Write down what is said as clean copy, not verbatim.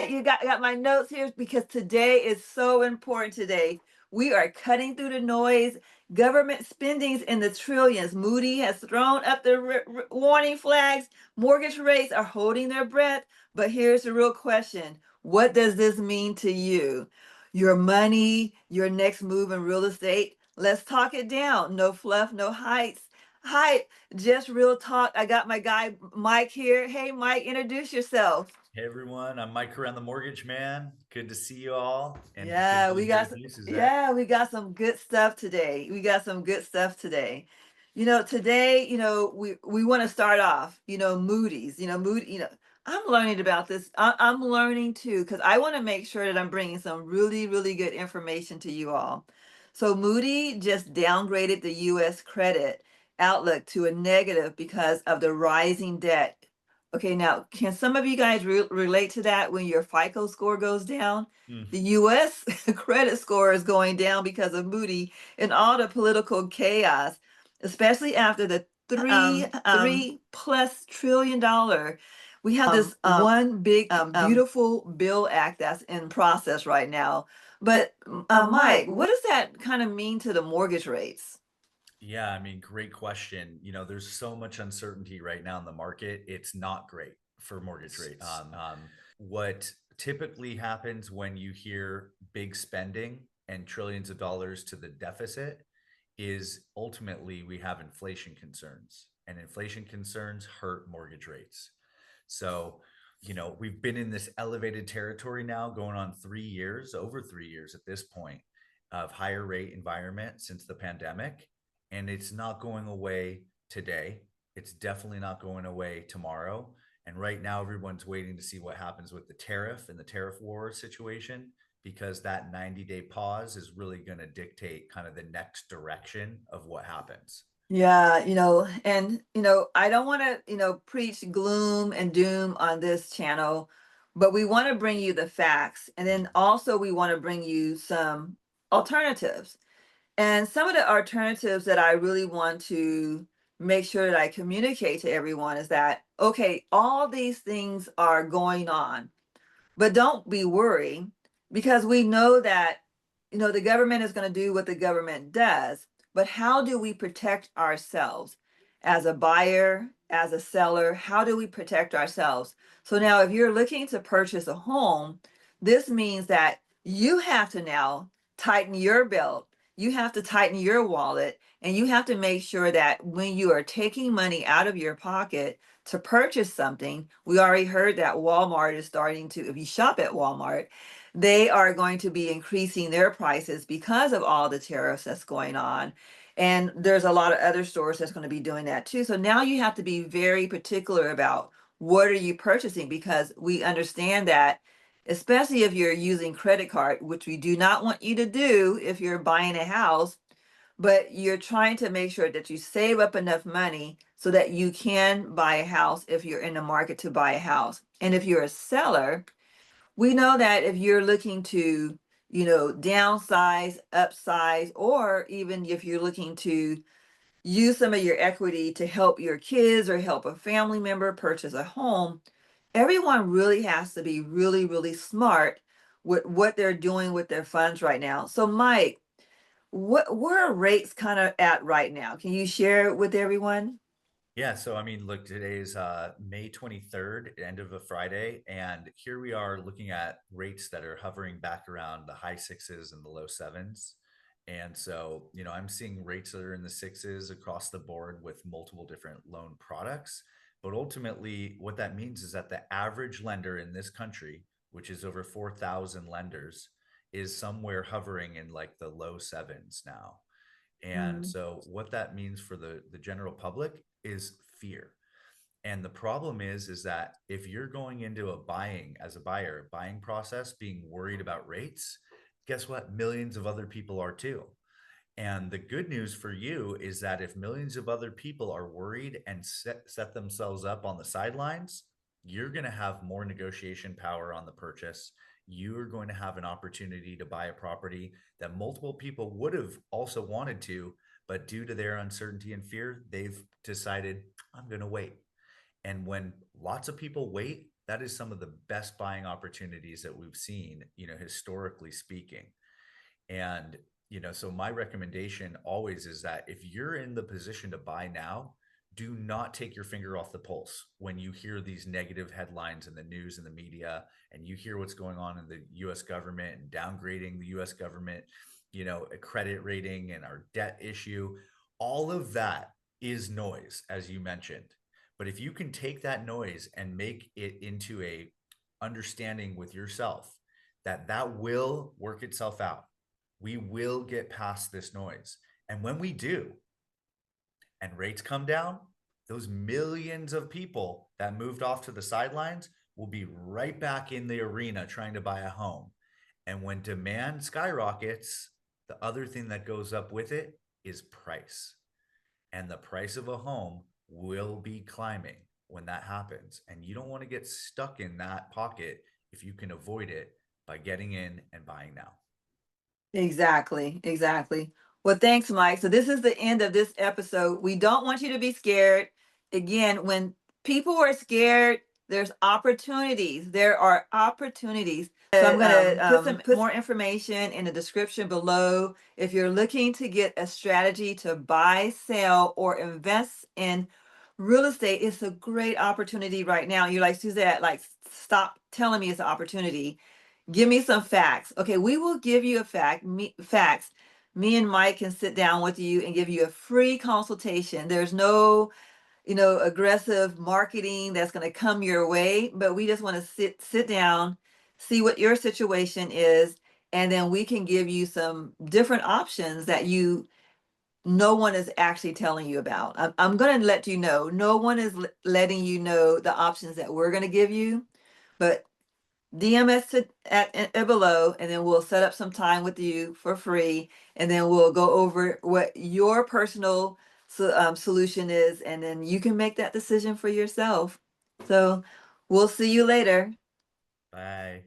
you got my notes here because today is so important today. We are cutting through the noise. Government spending's in the trillions. Moody has thrown up the warning flags. Mortgage rates are holding their breath. But here's the real question. What does this mean to you? Your money, your next move in real estate? Let's talk it down. No fluff, no heights. Hi, just real talk. I got my guy Mike here. Hey, Mike, introduce yourself. Hey everyone, I'm Mike around the Mortgage Man. Good to see you all, and good Yeah, to we be here got with you, Suzette. yeah, we got some good stuff today. We got some good stuff today. Today, we want to start off, Moody's, Moody, I'm learning about this. I'm learning too, because I want to make sure that I'm bringing some really, really good information to you all. So Moody just downgraded the U.S. credit outlook to a negative because of the rising debt. Okay, now, can some of you guys relate to that when your FICO score goes down? Mm. The US credit score is going down because of Moody and all the political chaos, especially after the three plus trillion dollar. We have this one big beautiful bill act that's in process right now. But Mike, what does that kind of mean to the mortgage rates? Yeah, I mean, great question. There's so much uncertainty right now in the market. It's not great for mortgage rates. What typically happens when you hear big spending and trillions of dollars to the deficit is ultimately we have inflation concerns, and inflation concerns hurt mortgage rates. So, we've been in this elevated territory now going on 3 years, over 3 years at this point, of higher rate environment since the pandemic. And it's not going away today. It's definitely not going away tomorrow. And right now, everyone's waiting to see what happens with the tariff and the tariff war situation, because that 90-day pause is really going to dictate kind of the next direction of what happens. Yeah, and I don't want to, preach gloom and doom on this channel, but we want to bring you the facts. And then also we want to bring you some alternatives. And some of the alternatives that I really want to make sure that I communicate to everyone is that, okay, all these things are going on, but don't be worried because we know that, the government is going to do what the government does. But how do we protect ourselves as a buyer, as a seller? How do we protect ourselves? So now, if you're looking to purchase a home, this means that you have to now tighten your belt. You have to tighten your wallet, and you have to make sure that when you are taking money out of your pocket to purchase something, we already heard that Walmart is starting to, if you shop at Walmart, they are going to be increasing their prices because of all the tariffs that's going on. And there's a lot of other stores that's going to be doing that too. So now you have to be very particular about what are you purchasing, because we understand that, especially if you're using credit card, which we do not want you to do if you're buying a house, but you're trying to make sure that you save up enough money so that you can buy a house if you're in the market to buy a house. And if you're a seller, we know that if you're looking to, downsize, upsize, or even if you're looking to use some of your equity to help your kids or help a family member purchase a home, everyone really has to be really, really smart with what they're doing with their funds right now. So, Mike, where are rates kind of at right now? Can you share with everyone? Yeah, so I mean, look, today's May 23rd, end of a Friday, and here we are looking at rates that are hovering back around the high sixes and the low sevens. And so, I'm seeing rates that are in the sixes across the board with multiple different loan products. But ultimately, what that means is that the average lender in this country, which is over 4,000 lenders, is somewhere hovering in like the low sevens now. And Mm. so what that means for the general public is fear. And the problem is that if you're going into a buying as a buyer, buying process, being worried about rates, guess what? Millions of other people are too. And the good news for you is that if millions of other people are worried and set themselves up on the sidelines, you're going to have more negotiation power on the purchase. You are going to have an opportunity to buy a property that multiple people would have also wanted to, but due to their uncertainty and fear, they've decided, I'm going to wait. And when lots of people wait, that is some of the best buying opportunities that we've seen, historically speaking. And, so my recommendation always is that if you're in the position to buy now, do not take your finger off the pulse when you hear these negative headlines in the news and the media, and you hear what's going on in the US government and downgrading the US government, a credit rating and our debt issue. All of that is noise, as you mentioned. But if you can take that noise and make it into a understanding with yourself that that will work itself out, we will get past this noise. And when we do, and rates come down, those millions of people that moved off to the sidelines will be right back in the arena trying to buy a home. And when demand skyrockets, the other thing that goes up with it is price. And the price of a home will be climbing when that happens. And you don't want to get stuck in that pocket if you can avoid it by getting in and buying now. Exactly, exactly. Well, thanks, Mike. So this is the end of this episode. We don't want you to be scared. Again, when people are scared, there's opportunities. There are opportunities. So I'm going to put more information in the description below. If you're looking to get a strategy to buy, sell, or invest in real estate, it's a great opportunity right now. You're like, Suzette, like, stop telling me it's an opportunity. Give me some facts. Okay, we will give you a facts. Me and Mike can sit down with you and give you a free consultation. There's no, aggressive marketing that's going to come your way, but we just want to sit down, see what your situation is, and then we can give you some different options that no one is actually telling you about. I'm going to let you know. No one is letting you know the options that we're going to give you, but DM us at below, and then we'll set up some time with you for free, and then we'll go over what your personal solution is, and then you can make that decision for yourself. So we'll see you later. Bye.